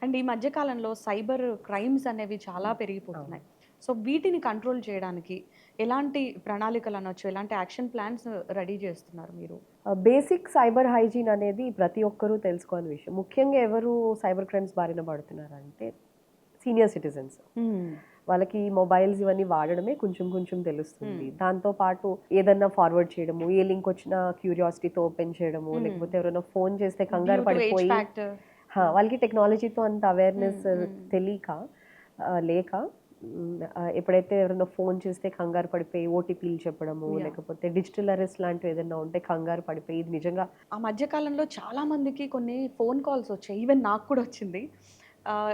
And ఈ మధ్య కాలంలో సైబర్ క్రైమ్స్ అనేవి చాలా అవును. పెరిగిపోతున్నాయి. సో, వీటిని కంట్రోల్ చేయడానికి ఎలాంటి ప్రణాళికలు అనొచ్చు, ఎలాంటి యాక్షన్ ప్లాన్స్ రెడీ చేస్తున్నారు మీరు? బేసిక్ సైబర్ హైజీన్ అనేది ప్రతి ఒక్కరూ తెలుసుకోని విషయం. ముఖ్యంగా ఎవరు సైబర్ క్రైమ్స్ బారిన పడుతున్నారంటే సీనియర్ సిటిజన్స్. హ్మ్. వాళ్ళకి మొబైల్స్ ఇవన్నీ వాడడమే కొంచెం కొంచెం తెలుస్తుంది. హ్మ్. దాంతో పాటు ఏదన్నా ఫార్వర్డ్ చేయడము, ఏ లింక్ వచ్చినా క్యూరియాసిటీతో ఓపెన్ చేయడము, హ్మ్. లేకపోతే ఎవరైనా ఫోన్ చేస్తే డ్యూ కంగారు టు ఏజ్ పడిపోయి ఫ్యాక్టర్. హ్మ్. వాళ్ళకి టెక్నాలజీతో అంత హ్మ్. అవేర్‌నెస్ హ్మ్. తెలియక లేక ఎప్పుడైతే ఎవరైనా ఫోన్ చేస్తే కంగారు పడిపోయి ఓటీపీలు చెప్పడము, యాహ్! లేకపోతే డిజిటల్ అరెస్ట్ లాంటివి ఏదైనా ఉంటే కంగారు పడిపోయి ఇది నిజంగా ఆ మధ్య కాలంలో చాలా మందికి కొన్ని ఫోన్ కాల్స్ వచ్చాయి. ఈవెన్ నాకు కూడా వచ్చింది.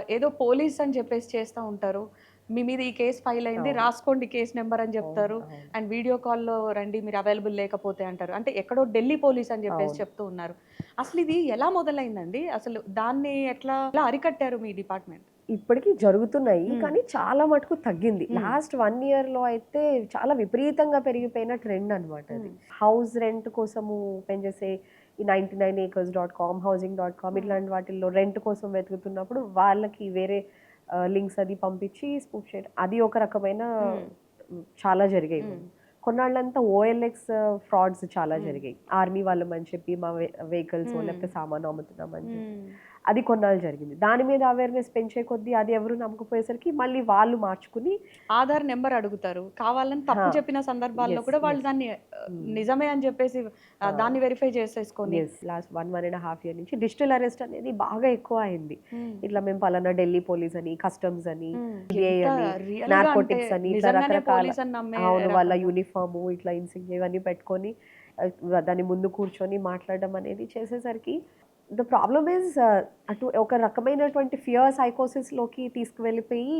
ఏదో పోలీస్ అని చెప్పేసి చేస్తా ఉంటారు. మీ మీద ఈ కేస్ ఫైల్ అయింది. అవును. రాసుకోండి కేస్ నంబర్ అని అవును. చెప్తారు. అవును. అండ్ వీడియో కాల్‌లో రండి మీరు అవైలబుల్ లేకపోతే అంటారు. అంటే ఎక్కడో ఢిల్లీ పోలీస్ అని చెప్పేసి అవును. చెప్తూ ఉన్నారు. అసలు ఇది ఎలా మొదలైందండి? అసలు దాన్ని ఎలా అరికట్టారు మీ డిపార్ట్‌మెంట్? ఇప్పటికి జరుగుతున్నాయి. హ్మ్. కానీ చాలా మటుకు తగ్గింది. హ్మ్. లాస్ట్ 1 ఇయర్‌లో అయితే చాలా విపరీతంగా పెరిగిపోయిన ట్రెండ్ అనమాట అది. హ్మ్. హౌస్ రెంట్ కోసము ఓపెన్ చేసే ఈ 99acres.com, housing.com హ్మ్. ఇట్లాంటి వాటిల్లో రెంట్ కోసం వెతుకుతున్నప్పుడు వాళ్ళకి వేరే లింక్స్ అది పంపించి స్పూఫ్ చేయడం. అది ఒక రకమైన హ్మ్. చాలా జరిగాయి హ్మ్. ముందు. కొన్నాళ్ళంతా ఓఎల్ఎక్స్ ఫ్రాడ్స్ చాలా హ్మ్. జరిగాయి. ఆర్మీ వాళ్ళమని చెప్పి మా వెహికల్సో హ్మ్. లేకపోతే సామాను అమ్ముతున్నామని చెప్పి. హ్మ్. అది కొన్నాళ్ళు జరిగింది. దాని మీద అవేర్‌నెస్ పెంచే కొద్దీ అది ఎవరు నమ్మకపోయేసరికి మళ్ళీ వాళ్ళు మార్చుకుని ఆధార్ నంబర్ అడుగుతారు. కావాలని ఆ! తప్పు చెప్పిన సందర్భాల్లో యెస్. కూడా వాళ్ళు యెస్. దాన్ని హ్మ్. నిజమే అని జెప్పేసి ఆ! దాన్ని వెరిఫై చేసేసుకొని. యెస్. లాస్ట్ 1 ఇయర్ నుంచి డిజిటల్ అరెస్ట్ అనేది బాగా ఎక్కువ అయింది. హ్మ్. ఇట్లా మేము పలానా ఢిల్లీ పోలీస్ అని, కస్టమ్స్ అని, హ్మ్. సిబిఐ ఎంత అని, రియల్‌గా అంటే నార్కోటిక్స్ అని ఇట్లా నిజంగానే రకరకాల పోలీస్ అని నమ్మే అవును. వాళ్ళ రకంగా. యూనిఫార్ము ఇట్లా ఇన్సిగ్నియా ఇవన్నీ పెట్టుకొని దాని ముందు కూర్చొని మాట్లాడడం అనేది చేసేసరికి ద ప్రాబ్లమ్ ఈజ్ అటు ఒక రకమైనటువంటి ఫియర్ సైకోసిస్‌లోకి తీసుకువెళ్ళిపోయి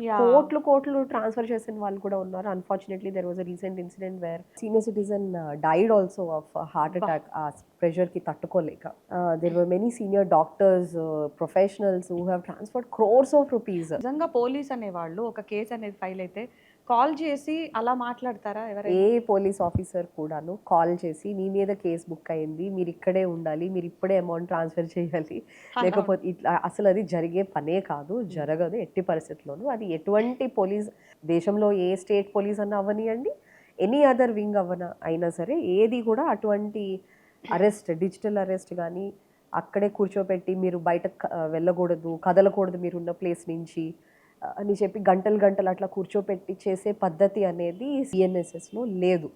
యాహ్! కోట్లు, కోట్లు ట్రాన్స్‌ఫర్ చేసిన వాళ్ళు కూడా ఉన్నారు. Unfortunately there was a recent incident where senior citizen died also of heart అబ్బా! అటాక్ ఆ ప్రెషర్‌కి తట్టుకోలేక. There were many senior doctors, professionals who have transferred crores of rupees. నిజంగా పోలీస్ అనేవాళ్ళు ఒక కేస్ అనేది ఫైల్ అయితే కాల్ చేసి అలా మాట్లాడతారా ఏ ఎవరైనా? పోలీస్ ఆఫీసర్ కూడాను కాల్ చేసి, "మీ మీద కేస్ బుక్ అయింది. మీరిక్కడే ఉండాలి. మీరిప్పుడే అమౌంట్ ట్రాన్స్‌ఫర్ చేయాలి." అలా ఉం లేకపోతే ఇట్లా అసలది జరిగే పనే కాదు. హ్మ్. జరగదు ఎట్టి పరిస్థితిలోనూ. అది ఎటువంటి పోలీస్ దేశంలో ఏ స్టేట్ పోలీస్ అన్నా అవ్వనియండి, ఎనీ అదర్ వింగ్ అయినా సరే ఏది కూడా అటువంటి డిజిటల్ అరెస్ట్ గానీ, అక్కడే కూర్చోపెట్టి మీరు బయటకు వెళ్ళకూడదు, కదలకూడదు మీరున్న ప్లేస్ నుంచి అని చెప్పి గంటలు, గంటలు అట్లా కూర్చోపెట్టి చేసే పద్ధతి అనేది సీఎన్ఎస్ఎస్‌లో లేదు.